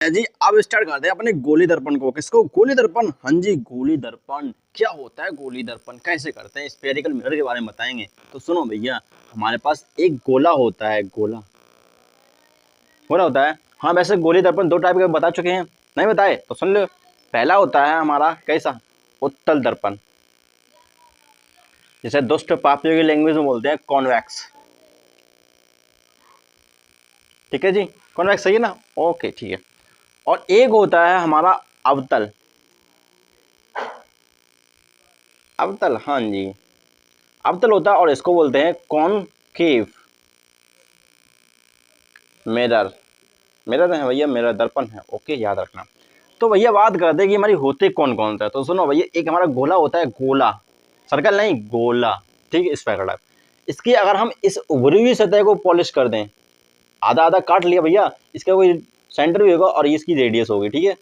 है जी। अब स्टार्ट करते हैं अपने गोली दर्पण को। किसको? गोली दर्पण। हाँ जी, गोली दर्पण क्या होता है, गोली दर्पण कैसे करते हैं, स्फेरिकल मिरर के बारे में बताएंगे। तो सुनो भैया, हमारे पास एक गोला होता है, गोला गोला होता है। हाँ, वैसे गोली दर्पण दो टाइप के बता चुके हैं, नहीं बताए तो सुन लो। पहला होता है हमारा कैसा, उत्तल दर्पण, जिसे दुष्ट पापियों की लैंग्वेज में बोलते हैं कॉन्वेक्स। ठीक है जी, कॉन्वेक्स सही है ना, ओके ठीक है। और एक होता है हमारा अवतल, अवतल, हाँ जी, अवतल होता है और इसको बोलते हैं कॉनकेव मिरर। मिरर है भैया, मिरर दर्पण है, ओके याद रखना। तो भैया बात करते हैं कि हमारी होते कौन कौन सा। तो सुनो भैया, एक हमारा गोला होता है, गोला, सर्कल नहीं, गोला, ठीक है, स्फेरिकल टाइप। इसकी अगर हम इस उभरी हुई सतह को पॉलिश कर दें, आधा आधा काट लिया भैया, इसका कोई सेंटर भी होगा और इसकी रेडियस होगी, ठीक है,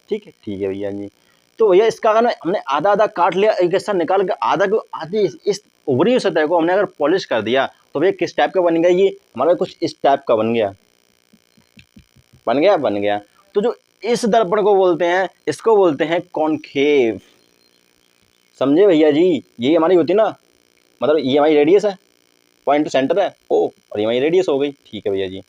ठीक है, ठीक है भैया जी। तो भैया इसका अगर हमने आधा आधा काट लिया, एक हिस्सा निकाल के आधा को आधी इस उभरी हुई सतह को हमने अगर पॉलिश कर दिया, तो भैया किस टाइप का बन गया, ये हमारा कुछ इस टाइप का बन गया, बन गया, बन गया। तो जो इस दर्पण को बोलते हैं, इसको बोलते हैं कॉनकेव। समझे भैया जी, ये हमारी होती ना, मतलब ये हमारी रेडियस है, पॉइंट टू सेंटर है ओ, और ये हमारी रेडियस हो गई, ठीक है भैया जी,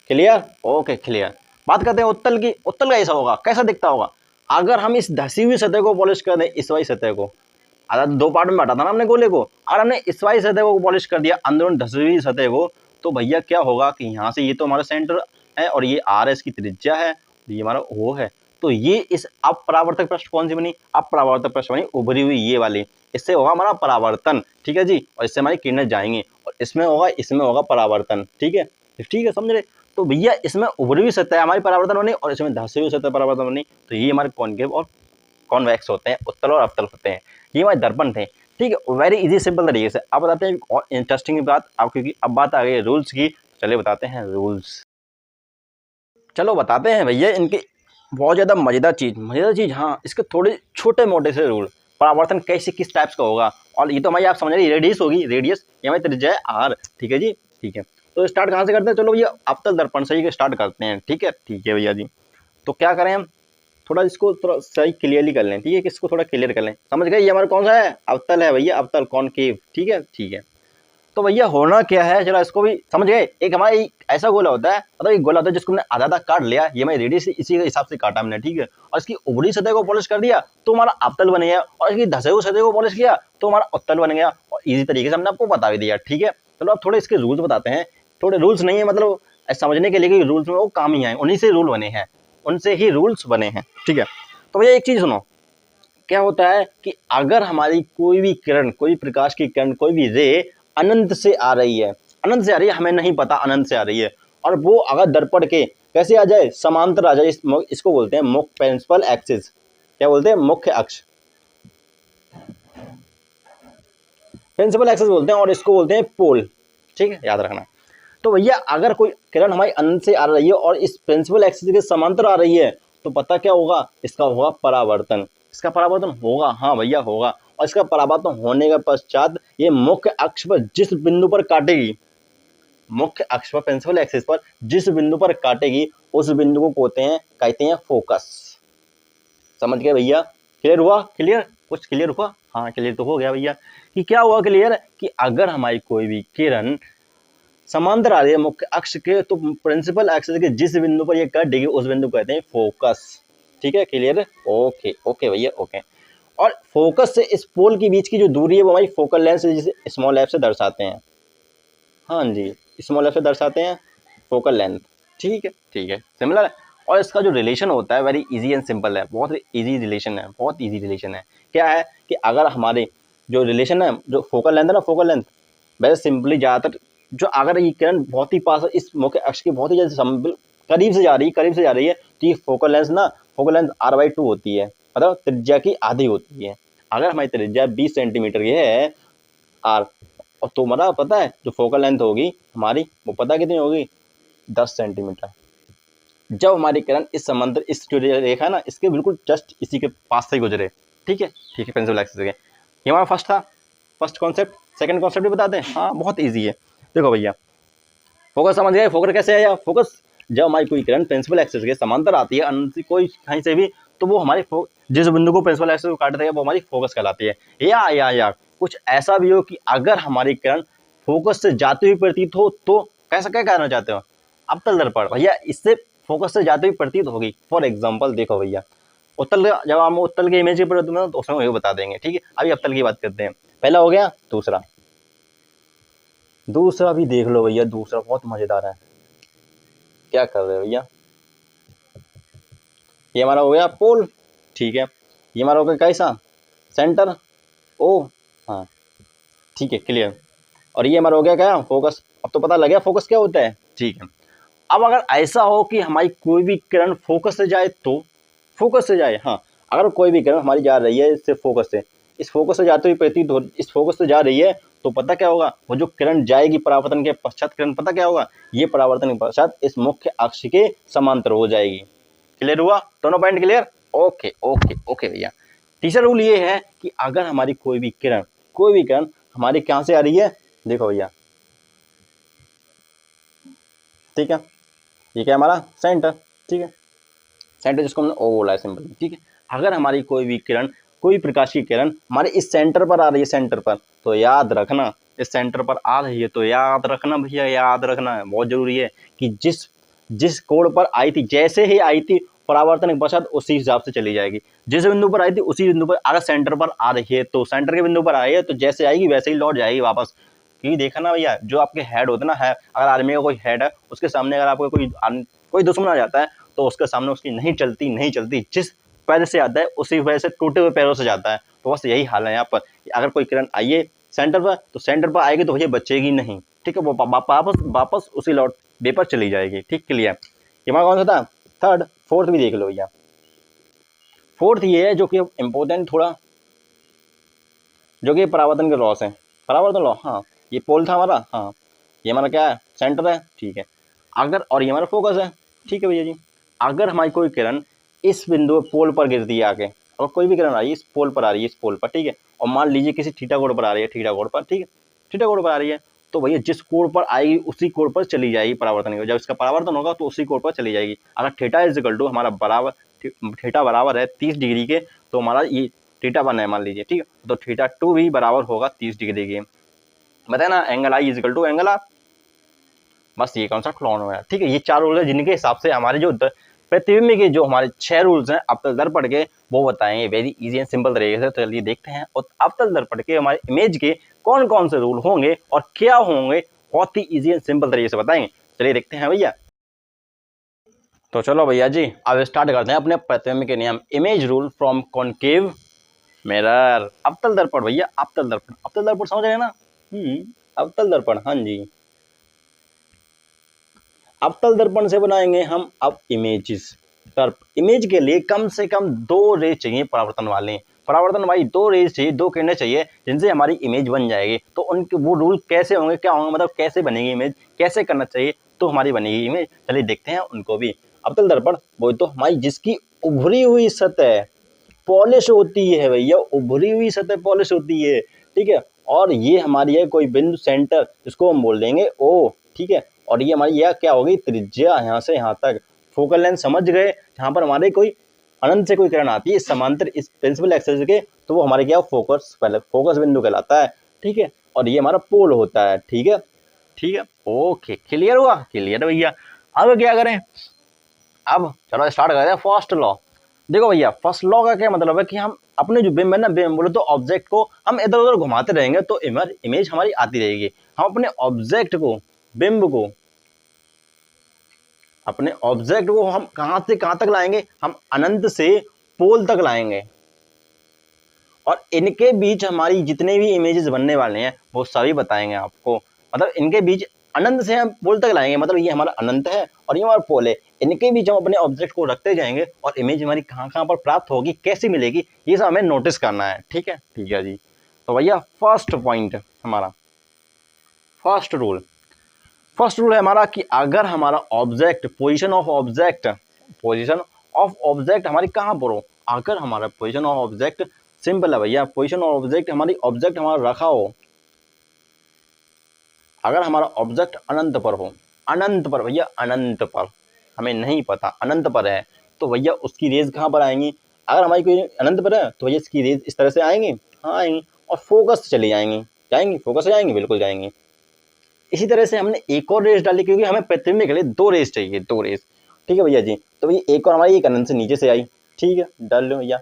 क्लियर, ओके क्लियर। बात करते हैं उत्तल की। उत्तल कैसा होगा, कैसा दिखता होगा। अगर हम इस धसी हुई सतह को पॉलिश कर दें, इस वाली सतह को, आधा दो पार्ट में बांटा था ना हमने गोले को, अगर हमने इस वाली सतह को पॉलिश कर दिया, अंदर धसी हुई सतह को, तो भैया क्या होगा कि यहाँ से ये तो हमारा सेंटर है और ये आर इसकी त्रिज्या है, ये हमारा ओ है। तो ये इस अपरावर्तक पृष्ठ कौन सी बनी, अपरावर्तक पृष्ठ बनी, उभरी हुई ये वाली, इससे होगा हमारा परावर्तन, ठीक है जी, और इससे हमारी किरणें जाएंगी, और इसमें होगा परावर्तन, ठीक है, ठीक है, समझ रहे। तो भैया इसमें उभरी हुई सतह हमारी परावर्तन बनी और इसमें धसी हुई सतह परावर्तन बनी, तो ये हमारे कॉनकेव और कॉन्वेक्स होते हैं, उत्तल और अवतल होते हैं। ये हमारे दर्पण थे, ठीक है, वेरी इजी सिंपल तरीके से। अब बताते हैं और इंटरेस्टिंग बात, अब क्योंकि अब बात आ गई है रूल्स की, चलिए बताते हैं रूल्स। चलो बताते हैं भैया इनके बहुत ज़्यादा मज़ेदार चीज़, हाँ, इसके थोड़े छोटे मोटे से रूल। परावर्तन कैसे किस टाइप्स का होगा, और ये तो हमारी आप समझ रही रेडियस होगी, रेडियस ये हमारी त्रिज्या है आर, ठीक है जी, ठीक है। तो स्टार्ट कहाँ से करते हैं, चलो भैया अवतल दर्पण से ही स्टार्ट करते हैं, ठीक है, ठीक है भैया जी। तो क्या करें हम, थोड़ा इसको थोड़ा सही क्लियरली कर लें, ठीक है, इसको थोड़ा क्लियर कर लें, समझ गए, ये हमारा कौन सा है, अवतल है भैया, अवतल कॉनकेव, ठीक है, ठीक है। तो भैया होना क्या है, चलो इसको भी समझ गए। एक हमारा ऐसा गोला होता है, मतलब एक गोला होता है जिसको हमने आधा आधा काट लिया, ये हमारी रेडियस इसी के हिसाब से काटा हमने, ठीक है, और इसकी उभरी सतह को पॉलिश कर दिया तो हमारा अवतल बन गया, और इसकी धसे हुई सतह को पॉलिश किया तो हमारा उत्तल बन गया, और इजी तरीके से हमने आपको बता भी दिया, ठीक है। चलो अब थोड़े इसके रूल्स बताते हैं। थोड़े रूल्स नहीं है, मतलब समझने के लिए रूल्स में वो काम ही आए, उन्हीं से रूल बने हैं, उनसे ही रूल्स बने हैं, ठीक है। तो भैया एक चीज सुनो, क्या होता है कि अगर हमारी कोई भी किरण, कोई प्रकाश की किरण, कोई भी रे अनंत से आ रही है, अनंत से आ रही है, हमें नहीं पता अनंत से आ रही है, और वो अगर दर्पण के कैसे आ जाए, समांतर आ जाए, इसको बोलते हैं मुख्य प्रिंसिपल एक्सिस, क्या बोलते हैं, मुख्य अक्ष, प्रिंसिपल एक्सिस बोलते हैं, और इसको बोलते हैं पोल, ठीक है, याद रखना। तो भैया अगर कोई किरण हमारी अनंत से आ रही है और इस प्रिंसिपल एक्सिस के समांतर आ रही है, तो पता क्या होगा, इसका होगा परावर्तन, इसका परावर्तन होगा, हाँ भैया होगा। और इसका परावर्तन होने के पश्चात ये मुख्य अक्ष पर जिस बिंदु पर काटेगी, मुख्य अक्ष पर प्रिंसिपल एक्सिस पर जिस बिंदु पर काटेगी, उस बिंदु को कहते हैं फोकस। समझ गए भैया, क्लियर हुआ, क्लियर, कुछ क्लियर हुआ, हाँ क्लियर तो हो गया भैया। कि क्या हुआ क्लियर, कि अगर हमारी कोई भी किरण समांतर आ रही है मुख्य अक्ष के, तो प्रिंसिपल एक्सिस के जिस बिंदु पर ये कटेगी उस बिंदु को कहते हैं फोकस, ठीक है, क्लियर, ओके ओके भैया, ओके। और फोकस से इस पोल के बीच की जो दूरी है वो हमारी फोकल लेंथ से, जिसे स्मॉल एफ से दर्शाते हैं, हाँ जी, स्मॉल एफ से दर्शाते हैं फोकल लेंथ, ठीक है, ठीक है, सिमिलर है। और इसका जो रिलेशन होता है वेरी इजी एंड सिंपल है, बहुत इजी रिलेशन है, बहुत इजी रिलेशन है। क्या है कि अगर हमारे जो रिलेशन है, जो फोकल लेंथ है ना, फोकल लेंथ, वैसे सिंपली ज़्यादातर जो अगर ये किरण बहुत ही पास इस मुख्य अक्ष के बहुत ही जैसे करीब से जा रही है, तो ये फोकल लेंथ ना, फोकल लेंथ r/2 होती है, मतलब त्रिज्या की आधी होती है। अगर हमारी त्रिज्या 20 सेंटीमीटर की है r, और तो हमारा पता है जो फोकल लेंथ होगी हमारी, वो पता कितनी होगी, 10 सेंटीमीटर। जब हमारी किरण इस समांतर, इस जो रेखा है ना, इसके बिल्कुल जस्ट इसी के पास से गुजरे, ठीक है, ठीक है, प्रिंसिपल एक्सिस के, ये हमारा फर्स्ट था, फर्स्ट कॉन्सेप्ट। सेकंड कॉन्सेप्ट भी बताते हैं, हाँ बहुत इजी है। देखो भैया फोकस समझ गए? फोकस कैसे आया? फोकस जब हमारी कोई किरण प्रिंसिपल एक्सिस के समांतर आती है अनंत से कोई कहीं से भी, तो वो हमारी जिस बिंदु को प्रिंसिपल एक्सिस को काटते हैं वो हमारी फोकस कहलाती है। या कुछ ऐसा भी हो कि अगर हमारी किरण फोकस से जाती हुई प्रतीत हो तो कैसा क्या कहना चाहते हो? अवतल दर्पण भैया इससे फोकस से जाती हुई प्रतीत होगी। फॉर एग्जाम्पल देखो भैया, उत्तल जब हम उत्तल के इमेज की प्रति में तो उसमें वही बता देंगे, ठीक है। अभी अवतल की बात करते हैं। पहला हो गया, दूसरा भी देख लो भैया, दूसरा बहुत मजेदार है। क्या कर रहे हो भैया? ये हमारा हो गया पोल, ठीक है। ये हमारा हो गया कैसा? सेंटर ओ, हाँ ठीक है, क्लियर। और ये हमारा हो गया क्या? फोकस। अब तो पता लग गया फोकस क्या होता है, ठीक है। अब अगर ऐसा हो कि हमारी कोई भी किरण फोकस से जाए तो, फोकस से जाए, हाँ, अगर कोई भी किरण हमारी जा रही है इससे फोकस से, इस फोकस से जाते हुए प्रतीत हो, इस फोकस से जा रही है, तो पता क्या होगा? वो जो किरण जाएगी परावर्तन के पश्चात किरण, पता क्या होगा? ये परावर्तन के पश्चात इस मुख्य अक्ष के समांतर हो जाएगी। क्लियर हुआ? दोनों point clear? Okay okay okay भैया। तीसरा रूल ये है कि अगर हमारी कोई भी किरण हमारी कहां से आ रही है, देखो भैया, ठीक है, ये क्या हमारा सेंटर, ठीक है, सेंटर जिसको हमने ओ बोला है सिंपल, ठीक है। अगर हमारी कोई भी किरण, कोई प्रकाश की किरण हमारे इस सेंटर पर आ रही है, सेंटर पर, तो याद रखना, इस सेंटर पर आ रही है तो याद रखना भैया, याद रखना है, बहुत जरूरी है कि जिस कोण पर आई थी, जैसे ही आई थी परावर्तन के पश्चात उसी हिसाब से चली जाएगी। जिस बिंदु पर आई थी उसी बिंदु पर, अगर सेंटर पर आ रही है तो सेंटर के बिंदु पर आई है तो जैसे आएगी वैसे ही लौट जाएगी वापस। क्योंकि देखा ना भैया, जो आपके हेड होते ना है, अगर आर्मी का कोई हेड है उसके सामने अगर आपको कोई दुश्मन आ जाता है तो उसके सामने उसकी नहीं चलती, जिस पैर से आता है उसी वजह से टूटे हुए पैरों से जाता है। तो बस यही हाल है यहाँ पर, अगर कोई किरण आइए सेंटर पर तो सेंटर पर आएगी तो भैया बचेगी नहीं, ठीक है, वो वापस उसी लौट बे पर चली जाएगी, ठीक, क्लियर। ये हमारा कौन सा था? थर्ड। फोर्थ भी देख लो भैया। फोर्थ ये है जो कि इंपॉर्टेंट थोड़ा, जो कि परावर्तन के लॉ है, परावर्तन लॉ, हाँ। ये पोल था हमारा, हाँ, ये हमारा क्या है? सेंटर है, ठीक है। अगर, और ये हमारा फोकस है, ठीक है भैया जी। अगर हमारी कोई किरण इस बिंदु पोल पर गिरती है आके, और कोई भी किरण आ रही है इस पोल पर आ रही है, इस पोल पर, ठीक है, और मान लीजिए किसी थीटा कोण पर आ रही है, थीटा कोण पर, ठीक है, थीटा कोण पर आ रही है, तो भैया जिस कोण पर आएगी उसी कोण पर चली जाएगी परावर्तन की। जब इसका परावर्तन होगा तो उसी कोण पर चली जाएगी। अगर थीटा इज इक्वल टू हमारा बराबर, थीटा बराबर है 30 डिग्री के, तो हमारा ये थीटा 1 है मान लीजिए, ठीक है, तो थीटा 2 भी बराबर होगा 30 डिग्री के। बताए ना, angle I is equal to angle R. बस ये कॉन्सेप्ट लॉन हुआ है, ठीक है। ये 4 रूल है जिनके हिसाब से हमारे जो प्रतिबिंब के जो हमारे 6 रूल्स हैं अवतल दर्पण के, वो बताएंगे वेरी इजी एंड सिंपल तरीके से। तो चलिए देखते हैं और अवतल दर्पण के हमारे इमेज के कौन कौन से रूल होंगे और क्या होंगे, बहुत ही इजी एंड सिंपल तरीके से बताएंगे। चलिए देखते हैं भैया। तो चलो भैया जी अब स्टार्ट करते हैं अपने प्रतिबिंब के नियम। Image rule from concave mirror. अवतल दर्पण भैया, अवतल दर्पण समझ रहे हैं ना? अवतल दर्पण, हाँ जी। अवतल दर्पण से बनाएंगे हम अब इमेजेस। इमेज के लिए कम से कम 2 रेज चाहिए परावर्तन वाली 2 रेज चाहिए, 2 किरणें चाहिए जिनसे हमारी इमेज बन जाएगी। तो उनके वो रूल कैसे होंगे, क्या होंगे, मतलब कैसे बनेगी इमेज, कैसे करना चाहिए तो हमारी बनेगी इमेज। चलिए देखते हैं उनको भी। अवतल दर्पण वो तो हमारी जिसकी उभरी हुई सतह पॉलिश होती है भैया, उभरी हुई सतह पॉलिश होती है, ठीक है। और ये हमारी है कोई बिंदु सेंटर, जिसको हम बोल देंगे ओ, ठीक है। और ये हमारी यह क्या होगी? त्रिज्या, यहाँ से यहाँ तक। फोकल लेंथ समझ गए, जहाँ पर हमारे कोई अनंत से कोई किरण आती है समांतर इस प्रिंसिपल एक्सिस के, तो वो हमारे क्या फोकस, पहले फोकस बिंदु कहलाता है, ठीक है। और ये हमारा पोल होता है, ठीक है, ठीक है, ओके, क्लियर हुआ? क्लियर भैया। अब क्या करें? अब चलो स्टार्ट करते हैं फर्स्ट लॉ। देखो भैया, फर्स्ट लॉ का क्या मतलब है कि हम अपने जो बिंब है ना, बिंब बोले तो ऑब्जेक्ट को हम इधर उधर घुमाते रहेंगे तो इमेज हमारी आती रहेगी। हम अपने ऑब्जेक्ट को, बिंब को, अपने ऑब्जेक्ट को हम कहां से कहां तक लाएंगे? हम अनंत से पोल तक लाएंगे। और इनके बीच हमारी जितने भी इमेजेस बनने वाले हैं वो सभी बताएंगे आपको। मतलब इनके बीच अनंत से हम पोल तक लाएंगे, मतलब ये हमारा अनंत है और ये हमारा पोल है। इनके बीच हम अपने ऑब्जेक्ट को रखते जाएंगे और इमेज हमारी कहाँ कहाँ पर प्राप्त होगी, कैसे मिलेगी, ये सब हमें नोटिस करना है, ठीक है, ठीक है जी। तो भैया फर्स्ट पॉइंट हमारा, फर्स्ट रूल है हमारा कि अगर हमारा ऑब्जेक्ट, पोजीशन ऑफ ऑब्जेक्ट हमारी कहाँ पर हो, अगर हमारा पोजीशन ऑफ ऑब्जेक्ट, सिंपल है भैया, पोजीशन ऑफ ऑब्जेक्ट हमारी, ऑब्जेक्ट हमारा रखा हो, अगर हमारा ऑब्जेक्ट अनंत पर हो, अनंत पर, भैया अनंत पर, हमें नहीं पता अनंत पर है तो भैया उसकी रेज कहाँ पर आएंगी? अगर हमारी कोई अनंत पर है तो भैया इसकी रेज इस तरह से आएंगी, हाँ आएंगी, और फोकस से चली जाएंगी, जाएंगी फोकस से जाएंगी, बिल्कुल जाएंगी। इसी तरह से हमने एक और रेस डाली क्योंकि हमें प्रतिबिंब के लिए 2 रेस चाहिए, 2 रेस, ठीक है भैया जी। तो भैया एक और हमारी एक अनंत से नीचे से आई, ठीक है डाल लो भैया,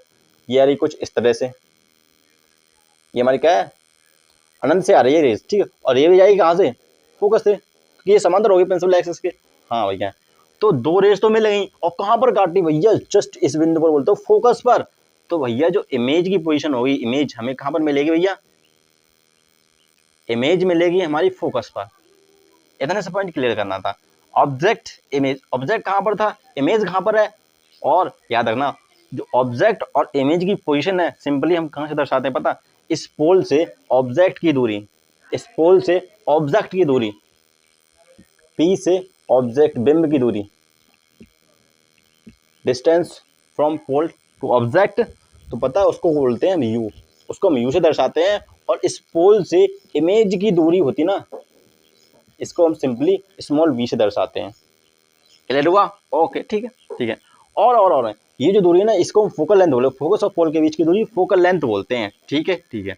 ये आ रही कुछ इस तरह से, ये हमारी क्या है, अनंत से आ रही है रेस, ठीक है, और ये भी जाएगी कहाँ से, फोकस से, क्योंकि ये समांतर होगी प्रिंसिपल एक्सिस के। हाँ भैया, तो 2 रेस तो मिल गई, और कहाँ पर काटनी भैया, जस्ट इस बिंदु पर, बोलते हो फोकस पर। तो भैया जो इमेज की पोजीशन होगी, इमेज हमें कहाँ पर मिलेगी भैया, इमेज मिलेगी हमारी फोकस पर। इतने से पॉइंट क्लियर करना था। ऑब्जेक्ट इमेज, ऑब्जेक्ट कहाँ पर था, इमेज कहाँ पर है, और याद रखना जो ऑब्जेक्ट और इमेज की पोजीशन है सिंपली हम कहाँ से दर्शाते हैं पता, इस पोल से ऑब्जेक्ट की दूरी, इस पोल से ऑब्जेक्ट की दूरी, पी से ऑब्जेक्ट बिंब की दूरी, distance from pole to object, तो पता है उसको बोलते हैं म्यू, उसको म्यू से दर्शाते हैं। और इस पोल से इमेज की दूरी होती ना, इसको हम सिंपली स्मॉल v से दर्शाते हैं। क्लियर हुआ? ओके ठीक है, ठीक है। और ये जो दूरी है ना, इसको हम फोकल लेंथ बोले, फोकस और पोल के बीच की दूरी फोकल लेंथ बोलते हैं, ठीक है, ठीक है।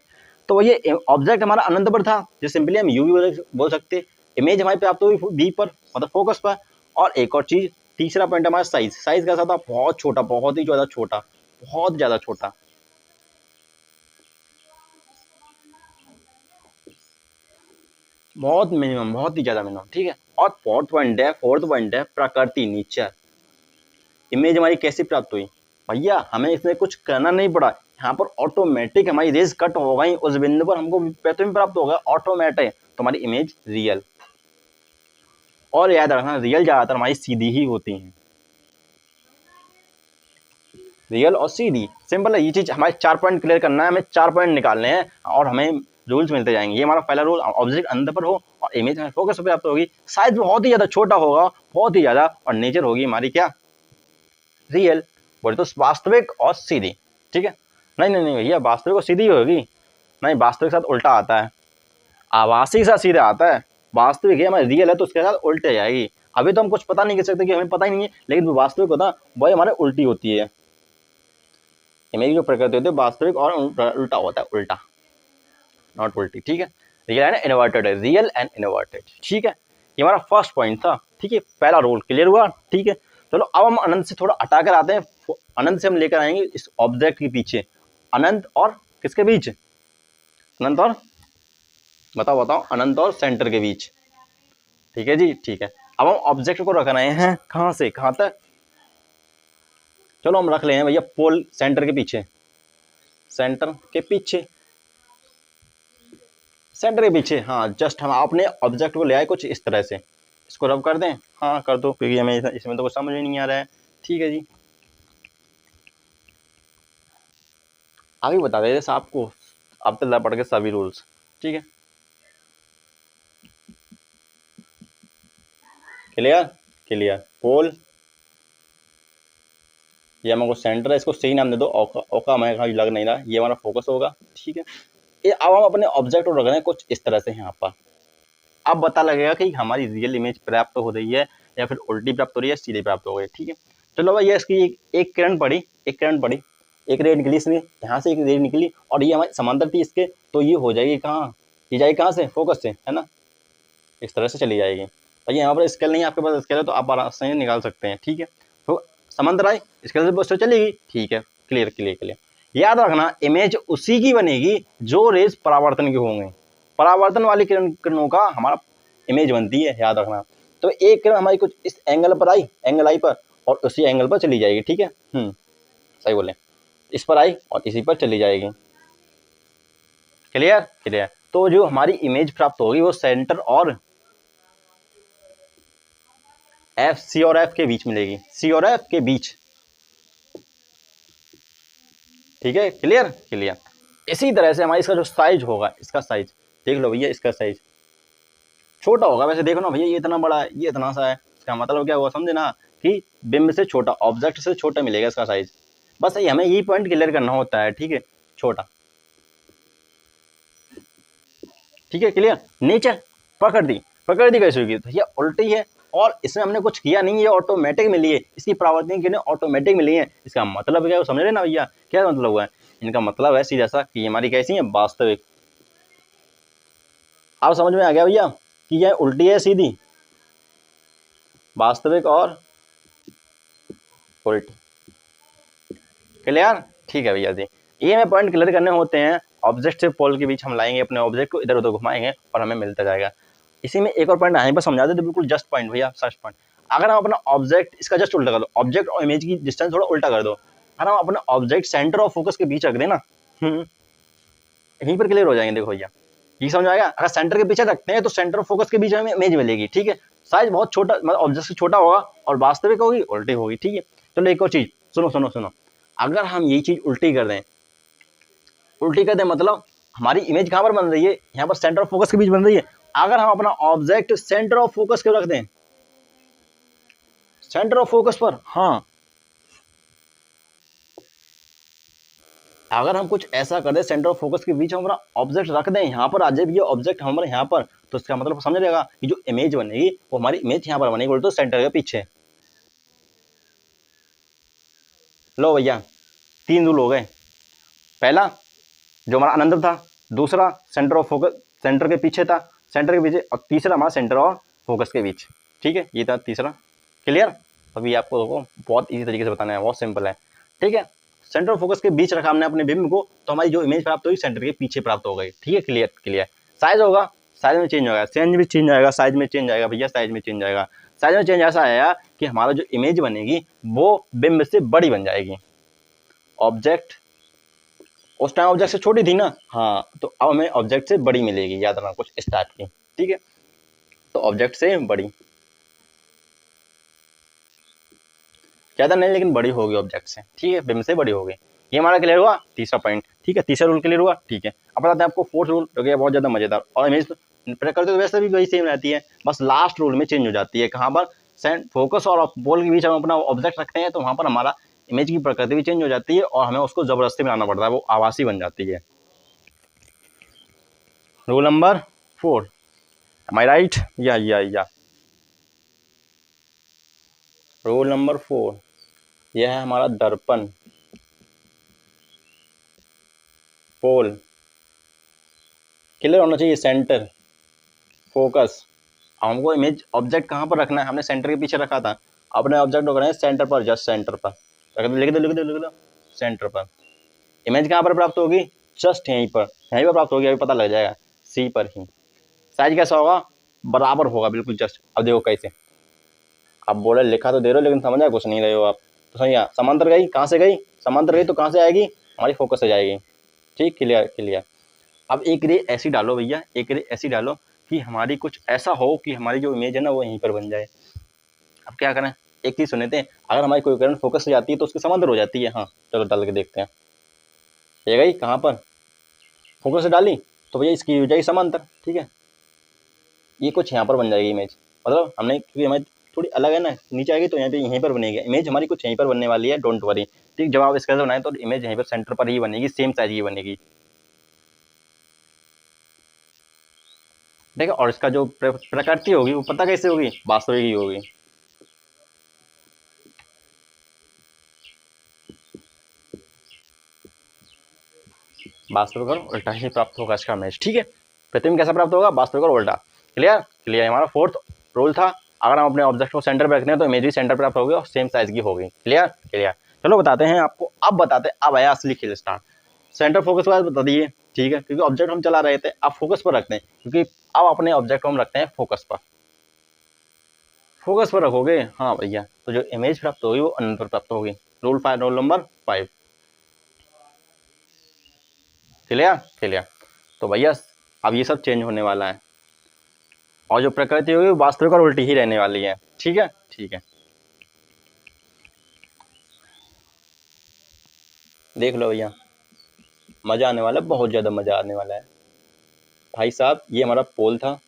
तो ये ऑब्जेक्ट हमारा अनंत पर था, जो सिंपली हम यू भी बोल सकते, इमेज हमारी प्राप्त हुई बी पर, मतलब फोकस पर। और एक और चीज, तीसरा पॉइंट हमारा साइज, साइज कैसा था, बहुत छोटा, बहुत ही ज्यादा छोटा, बहुत ज्यादा छोटा, बहुत मिनिमम, बहुत ही ज्यादा मिनिमम, ठीक है। और फोर्थ पॉइंट है प्रकृति, नेचर। इमेज हमारी कैसे प्राप्त हुई भैया, हमें इसमें कुछ करना नहीं पड़ा, यहाँ पर ऑटोमेटिक हमारी रेज कट हो गई, उस बिंदु पर हमको प्रतिबिंब प्राप्त हो गया ऑटोमेटिक, तो हमारी इमेज रियल। और याद रखना रियल ज्यादातर हमारी सीधी ही होती हैं, रियल और सीधी, सिंपल है ये चीज। हमारे 4 पॉइंट क्लियर करना है, हमें 4 पॉइंट निकालने हैं और हमें रूल्स मिलते जाएंगे। ये हमारा पहला रूल, ऑब्जेक्ट अंदर पर हो और इमेज हमें फोकस पे प्राप्त होगी, साइज बहुत ही ज्यादा छोटा होगा, बहुत ही ज्यादा, और नेचर होगी हमारी क्या, रियल, बोले तो वास्तविक और सीधी, ठीक है। नहीं नहीं नहीं भैया, वास्तविक और सीधी होगी नहीं, वास्तविक के साथ उल्टा आता है, आभासी के साथ सीधा आता है, वास्तविक है हमारी रियल है तो उसके साथ उल्टे जाएगी। अभी तो हम कुछ पता नहीं कर सकते कि हमें पता ही नहीं है, लेकिन वास्तविक होता वही हमारे उल्टी होती है, इमेज जो प्रकृति होती है वास्तविक और उल्टा होता है, उल्टा नॉट उल्टी, ठीक है। रियल एंड इनवर्टेड है, रियल एंड इनवर्टेड, ठीक है। ये हमारा फर्स्ट पॉइंट था, ठीक है, पहला रूल क्लियर हुआ, ठीक है। चलो अब हम अनंत से थोड़ा हटाकर आते हैं, अनंत से हम लेकर आएंगे इस ऑब्जेक्ट के पीछे, अनंत और किसके बीच, अनंत और, बताओ बताओ, अनंत और सेंटर के बीच, ठीक है जी, ठीक है। अब हम ऑब्जेक्ट को रख रहे हैं कहाँ से कहाँ तक, चलो हम रख ले हैं भैया पोल सेंटर के पीछे, सेंटर के पीछे, सेंटर के पीछे, हाँ जस्ट हम अपने ऑब्जेक्ट को ले आए कुछ इस तरह से, इसको रब कर दें, हाँ कर दो, क्योंकि हमें इसमें तो कुछ समझ ही नहीं आ रहा है, ठीक है जी। आगे बता देते साहब को, अब तक पढ़ के सभी रूल्स, ठीक है, क्लियर, क्लियर। पोल, ये हमारा सेंटर है, इसको सही नाम दे दो, ओका, ओका हमें लग नहीं रहा, ये हमारा फोकस होगा, ठीक है। ये अब हम अपने ऑब्जेक्ट को रख रहे हैं कुछ इस तरह से यहाँ पर, अब पता लगेगा कि हमारी रियल इमेज प्राप्त हो रही है या फिर उल्टी प्राप्त हो रही है, सीधी प्राप्त हो गई, ठीक है। चलो भाई ये इसकी एक किरण पड़ी, एक किरण पड़ी, एक रे निकली इसमें, यहाँ से एक रे निकली, और ये हमारी समांतर थी इसके, तो ये हो जाएगी कहाँ, ये जाएगी कहाँ से, फोकस से, है ना, इस तरह से चली जाएगी। और यहाँ पर स्केल नहीं, आपके पास स्केल है तो आप आराम से निकाल सकते हैं, ठीक है। तो समांतर आई, स्केल से चलेगी, ठीक है, क्लियर क्लियर क्लियर। याद रखना इमेज उसी की बनेगी जो रेज परावर्तन के होंगे, परावर्तन वाली किरणों का हमारा इमेज बनती है, याद रखना। तो एक किरण हमारी कुछ इस एंगल पर आई, एंगल आई पर, और उसी एंगल पर चली जाएगी, ठीक है, सही बोले, इस पर आई और इसी पर चली जाएगी, क्लियर क्लियर। तो जो हमारी इमेज प्राप्त होगी वो सेंटर और एफ, सी और एफ के बीच मिलेगी, सी और एफ के बीच, ठीक है, क्लियर क्लियर। इसी तरह से हमारी इसका जो साइज होगा, इसका साइज देख लो भैया, इसका साइज छोटा होगा, वैसे देखो ना भैया, ये इतना बड़ा है, ये इतना सा है, इसका मतलब क्या हुआ समझे ना, कि बिंब से छोटा, ऑब्जेक्ट से छोटा मिलेगा इसका साइज, बस हमें यही पॉइंट क्लियर करना होता है, ठीक है, छोटा, ठीक है, क्लियर। नेचर, प्रकृति, प्रकृति कैसे होगी भैया, उल्टी है, और इसमें हमने कुछ किया नहीं, ये ऑटोमेटिक मिली है, इसकी प्रॉपर्टी किन्हें ऑटोमेटिक मिली है। इसका मतलब क्या है समझ रहे ना भैया, क्या मतलब हुआ है? इनका मतलब है सीधा सा कि हमारी कैसी है वास्तविक। अब समझ में आ गया भैया कि यह उल्टी है सीधी, वास्तविक और उल्टी। क्लियर? ठीक है भैया जी, ये हमें पॉइंट क्लियर करने होते हैं। ऑब्जेक्ट से पोल के बीच हम लाएंगे अपने ऑब्जेक्ट को, इधर उधर घुमाएंगे और हमें मिलता जाएगा। इसी में एक और पॉइंट यहीं पर समझा देते, बिल्कुल जस्ट पॉइंट भैया, फर्स्ट पॉइंट। अगर हम अपना ऑब्जेक्ट इसका जस्ट उल्टा कर दो, ऑब्जेक्ट और इमेज की डिस्टेंस थोड़ा उल्टा कर दो। अगर हम अपना ऑब्जेक्ट सेंटर और फोकस के बीच रख देना, यहीं पर क्लियर हो जाएंगे। देखो भैया ये समझ आएगा। अगर सेंटर के पीछे रखते हैं तो सेंटर और फोकस के बीच में इमेज मिलेगी, ठीक है। साइज बहुत छोटा, मतलब ऑब्जेक्ट से छोटा होगा और वास्तविक होगी उल्टी होगी, ठीक है। चलो एक और चीज सुनो सुनो सुनो, अगर हम ये चीज उल्टी कर दें, उल्टी कर दें मतलब हमारी इमेज कहां पर बन रही है, यहाँ पर सेंटर ऑफ फोकस के बीच बन रही है। अगर हम अपना ऑब्जेक्ट सेंटर ऑफ फोकस के रख दें, सेंटर ऑफ फोकस पर, हाँ, अगर हम कुछ ऐसा कर दें सेंटर ऑफ फोकस के बीच हम अपना ऑब्जेक्ट रख दें, यहाँ पर आ जाए ये ऑब्जेक्ट हमारे यहाँ पर, तो इसका मतलब समझ रहेगा कि जो इमेज बनेगी वो हमारी इमेज यहाँ पर बनेगी, तो सेंटर के पीछे। लो भैया तीन रूल हो गए। पहला जो हमारा अनंत था, दूसरा सेंटर ऑफ फोकस सेंटर के पीछे था, सेंटर के पीछे, और तीसरा हमारा सेंटर और फोकस के बीच, ठीक है। ये था तीसरा। क्लियर? अभी आपको देखो बहुत इजी तरीके से बताना है, बहुत सिंपल है, ठीक है। सेंटर ऑफ फोकस के बीच रखा हमने अपने बिंब को, तो हमारी जो इमेज प्राप्त होगी सेंटर के पीछे प्राप्त हो गई, ठीक है। क्लियर? क्लियर। साइज होगा, साइज में चेंज होगा, चेंज भी चेंज आएगा, साइज में चेंज आएगा भैया, साइज में चेंज आएगा। साइज में चेंज ऐसा आएगा कि हमारा जो इमेज बनेगी वो बिंब से बड़ी बन जाएगी। ऑब्जेक्ट उस टाइम ऑब्जेक्ट से छोटी थी ना, हाँ, तो अब हमें ऑब्जेक्ट से बड़ी मिलेगी, याद रखना कुछ इस टाइप की, ठीक है। तो ऑब्जेक्ट से बड़ी, ज्यादा नहीं लेकिन बड़ी होगी ऑब्जेक्ट से, ठीक है, बिंब से बड़ी होगी। ये हमारा क्लियर हुआ तीसरा पॉइंट, ठीक है। तीसरा रूल क्लियर हुआ, ठीक है। अब बताते हैं आपको फोर्थ रूल, जो कि बहुत ज्यादा मजेदार, और इमेज प्रकृति तो वैसे भी वही सेम रहती है, बस लास्ट रूल में चेंज हो जाती है। कहाँ पर? फोकस और बॉल के बीच हम अपना ऑब्जेक्ट रखते हैं, तो वहां पर हमारा इमेज की प्रकृति भी चेंज हो जाती है और हमें उसको जबरदस्ती बनाना पड़ता है, वो आभासी बन जाती है। रूल नंबर 4, एम आई राइट? या रूल नंबर 4, यह है हमारा दर्पण, पोल। क्लियर होना चाहिए, सेंटर, फोकस। हमको इमेज ऑब्जेक्ट कहाँ पर रखना है, हमने सेंटर के पीछे रखा था, अपने ऑब्जेक्ट को रखना है सेंटर पर, जस्ट सेंटर पर लिख दो लिख दो लिख दो, सेंटर पर। इमेज कहाँ पर प्राप्त होगी? जस्ट यहीं पर, यहीं पर प्राप्त होगी, अभी पता लग जाएगा, सी पर ही। साइज कैसा होगा? बराबर होगा, बिल्कुल जस्ट। अब देखो कैसे, अब बोले लिखा तो दे रहे हो लेकिन समझा कुछ नहीं रहे हो आप, तो सही है। समांतर गई, कहाँ से गई? समांतर गई तो कहाँ से आएगी? हमारी फोकस से जाएगी, ठीक। क्लियर? क्लियर। अब एक रे ऐसी डालो भैया, एक रे ऐसी डालो कि हमारी कुछ ऐसा हो कि हमारी जो इमेज है ना वो यहीं पर बन जाए। अब क्या करें, एक चीज सुने थे, अगर हमारी कोई करंट फोकस से जाती है तो उसकी समांतर हो जाती है। हाँ चलो डाल के देखते हैं, ये गई कहाँ पर? फोकस से डाली तो भैया इसकी हो जाएगी समांतर, ठीक है। ये कुछ यहाँ पर बन जाएगी इमेज, मतलब हमने, क्योंकि हमारी थोड़ी अलग है ना, नीचे आएगी तो यहाँ पे यहीं पर बनेगी इमेज, हमारी कुछ यहीं पर बनने वाली है, डोंट वरी, ठीक। जब आप इसका बनाए तो इमेज यहीं पर सेंटर पर ही बनेगी, सेम साइज की बनेगी, देखो। और इसका जो प्रकृति होगी वो पता कैसे होगी? वास्तविक ही होगी। वास्तविक और उल्टा ही प्राप्त होगा इसका इमेज, ठीक है। प्रतिबिंब कैसा प्राप्त होगा? वास्तविक और उल्टा। क्लियर? क्लियर। हमारा फोर्थ रूल था, अगर हम अपने ऑब्जेक्ट को सेंटर पर रखते हैं तो इमेज भी सेंटर प्राप्त होगी और सेम साइज की होगी। क्लियर? क्लियर। चलो बताते हैं आपको, अब बताते हैं, अब आया असली खेल स्टार्ट। सेंटर फोकस के बाद बता दिए, ठीक है, क्योंकि ऑब्जेक्ट हम चला रहे थे, अब फोकस पर रखते हैं, क्योंकि अब अपने ऑब्जेक्ट को हम रखते हैं फोकस पर। फोकस पर रखोगे, हाँ भैया, तो जो इमेज प्राप्त होगी वो अनंत पर प्राप्त होगी। Rule number 5। क्लियर? क्लियर। तो भैया अब ये सब चेंज होने वाला है, और जो प्रकृति होगी वो वास्तविक और उल्टी ही रहने वाली है, ठीक है। ठीक है, देख लो भैया, मजा आने वाला है, बहुत ज्यादा मजा आने वाला है भाई साहब। ये हमारा पोल था,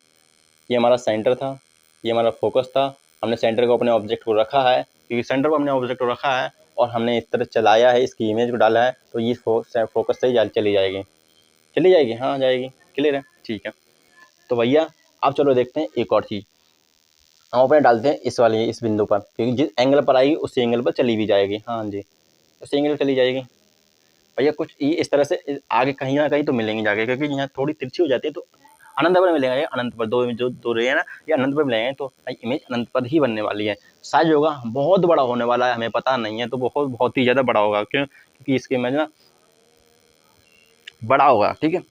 ये हमारा सेंटर था, ये हमारा फोकस था। हमने सेंटर को अपने ऑब्जेक्ट को रखा है, क्योंकि सेंटर को हमने ऑब्जेक्ट को रखा है और हमने इस तरह चलाया है, इसकी इमेज को डाला है, तो ये फोकस से ही चली जाएगी, चली जाएगी, हाँ जाएगी। क्लियर है? ठीक है। तो भैया अब चलो देखते हैं एक और चीज़, हम अपने डालते हैं इस वाली, इस बिंदु पर, क्योंकि जिस एंगल पर आएगी उसी एंगल पर चली भी जाएगी। हाँ जी, उसी एंगल पर चली जाएगी भैया। कुछ ये इस तरह से आगे कहीं ना कहीं तो मिलेंगे जाके, क्योंकि यहाँ थोड़ी तिरछी हो जाती है, तो अनंत पर मिलेगा, ये अनंत पर दो जो दो रे है ना, ये अनंत पर मिलेंगे, तो इमेज अनंत पर ही बनने वाली है। साइज होगा बहुत बड़ा होने वाला है, हमें पता नहीं है, तो बहुत बहुत ही ज़्यादा बड़ा होगा। क्यों? क्योंकि इसकी इमेज ना बड़ा होगा, ठीक है,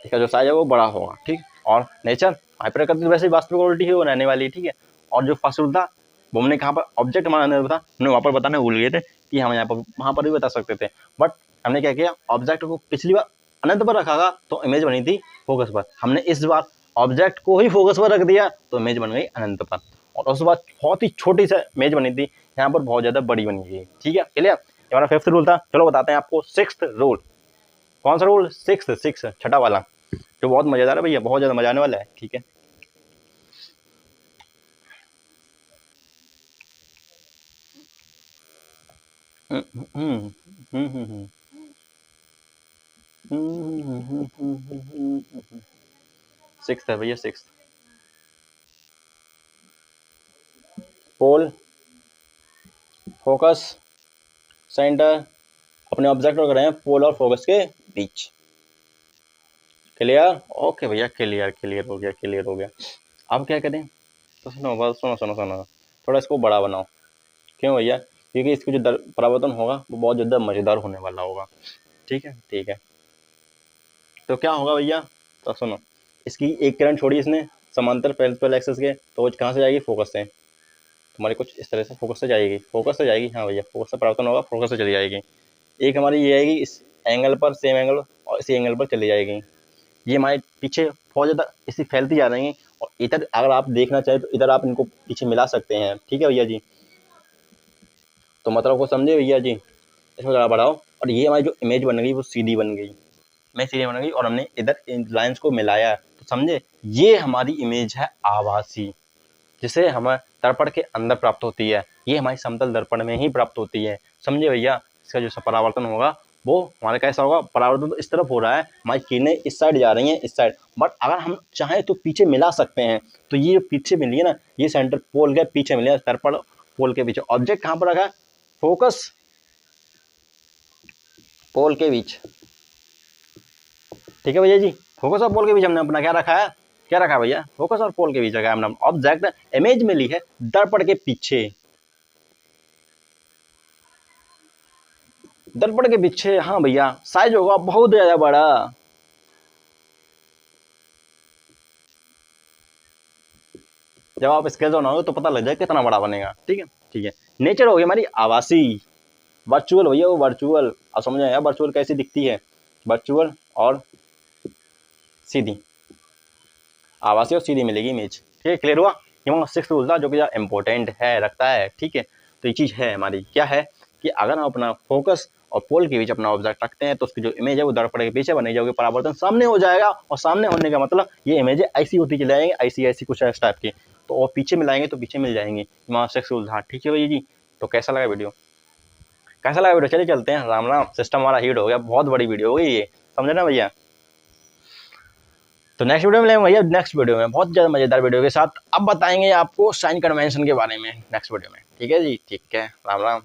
इसका जो साइज है वो बड़ा होगा, ठीक। और नेचर हाइपरकृत वैसे वास्तविक क्वालिटी ही वो रहने वाली है, ठीक है। और जो फर्स्ट रूल था वो हमने कहाँ पर ऑब्जेक्ट बनाने था, हमने वहाँ पर बताने भूल गए थे कि हम यहाँ पर वहाँ पर भी बता सकते थे, बट हमने क्या किया, ऑब्जेक्ट को पिछली बार अनंत पर रखा था तो इमेज बनी थी फोकस पर, हमने इस बार ऑब्जेक्ट को ही फोकस पर रख दिया तो इमेज बन गई अनंत पर। और उस बार बहुत ही छोटी सी इमेज बनी थी, यहाँ पर बहुत ज़्यादा बड़ी बन गई, ठीक है, क्लियर। हमारा फिफ्थ रूल था, चलो बताते हैं आपको सिक्स्थ रूल। कौन सा रूल? सिक्स, छठा वाला, जो बहुत मजेदार है भैया, बहुत ज्यादा मजा आने वाला है, ठीक है। सिक्स है भैया, सिक्स। पोल, फोकस, सेंटर, अपने ऑब्जेक्ट रख रहे हैं पोल और फोकस के बीच। क्लियर? ओके भैया, क्लियर, क्लियर हो गया, क्लियर हो गया। अब क्या करें? तो सुनो बस, सुनो सुनो सुनो, थोड़ा इसको बड़ा बनाओ। क्यों भैया? क्योंकि इसको जो परावर्तन होगा वो बहुत ज़्यादा मज़ेदार होने वाला होगा, ठीक है, ठीक है। तो क्या होगा भैया? तो सुनो, इसकी एक किरण छोड़ी इसने समांतर प्रिंसिपल एक्सिस के, तो वो कहाँ से जाएगी? फोकस से। हमारी कुछ इस तरह से फोकस से जाएगी, फोकस से जाएगी, हाँ भैया, फोकस से परावर्तन होगा, फोकस से चली जाएगी। एक हमारी ये आएगी इस एंगल पर, सेम एंगल, और इसी एंगल पर चली जाएगी। ये हमारे पीछे बहुत ज़्यादा इसी फैलती जा रही हैं, और इधर अगर आप देखना चाहें तो इधर आप इनको पीछे मिला सकते हैं, ठीक है भैया जी। तो मतलब को समझे भैया जी? इसमें ज़रा बढ़ाओ, और ये हमारी जो इमेज बन गई वो सीधी बन गई, मैं सीधी बन गई, और हमने इधर इन लाइन्स को मिलाया, तो समझे ये हमारी इमेज है आभासी, जिसे हमें दर्पण के अंदर प्राप्त होती है, ये हमारी समतल दर्पण में ही प्राप्त होती है, समझे भैया। इसका जो परावर्तन होगा वो हमारे कैसा होगा? परावर्तन तो इस तरफ हो रहा है, हमारी किरणें इस साइड जा रही हैं, इस साइड, बट अगर हम चाहें तो पीछे मिला सकते हैं। तो ये जो पीछे मिली है ना, ये सेंटर पोल के पीछे मिले, दर्पण पोल के पीछे, ऑब्जेक्ट कहाँ पर रखा है? फोकस पोल के बीच, ठीक है भैया जी। फोकस और पोल के बीच हमने अपना क्या रखा है? क्या रखा है भैया? फोकस और पोल के बीच रखा है हमने ऑब्जेक्ट, इमेज मिली है दर्पण के पीछे, दर्पण के पीछे, हाँ भैया, साइज होगा बहुत ज्यादा बड़ा। जब आप स्केच बनाओगे तो पता लग जाए कितना बड़ा बनेगा, ठीक है, ठीक है। नेचर हो गई हमारी आवासी, वर्चुअल भैया, वो वर्चुअल, आप समझ आया वर्चुअल कैसी दिखती है? वर्चुअल और सीधी, आवासी और सीधी मिलेगी इमेज, ठीक है, क्लियर हुआ। ये हमारा सिक्स्थ रूल था, जो कि इंपॉर्टेंट है, रखता है, ठीक है। तो ये चीज़ है हमारी, क्या है कि अगर हम अपना फोकस और पोल के बीच अपना ऑब्जेक्ट रखते हैं तो उसकी जो इमेज है वो दर्पण के पीछे बनी जाएगी, परावर्तन सामने हो जाएगा, और सामने होने का मतलब ये इमेज ऐसी होती चली जाएंगी, ऐसी ऐसी कुछ इस टाइप की, तो और पीछे मिलाएंगे तो पीछे मिल जाएंगी। हमारा सिक्स्थ रूल था, ठीक है भैया जी। तो कैसा लगा वीडियो? कैसा लगा वीडियो? चलिए चलते हैं, राम राम। सिस्टम हमारा हीट हो गया, बहुत बड़ी वीडियो हो गई ये, समझे ना भैया। तो नेक्स्ट वीडियो में मिलेंगे भैया, नेक्स्ट वीडियो में बहुत ज़्यादा मज़ेदार वीडियो के साथ। अब बताएंगे आपको साइन कन्वेंशन के बारे में नेक्स्ट वीडियो में, ठीक है जी, ठीक है, राम राम।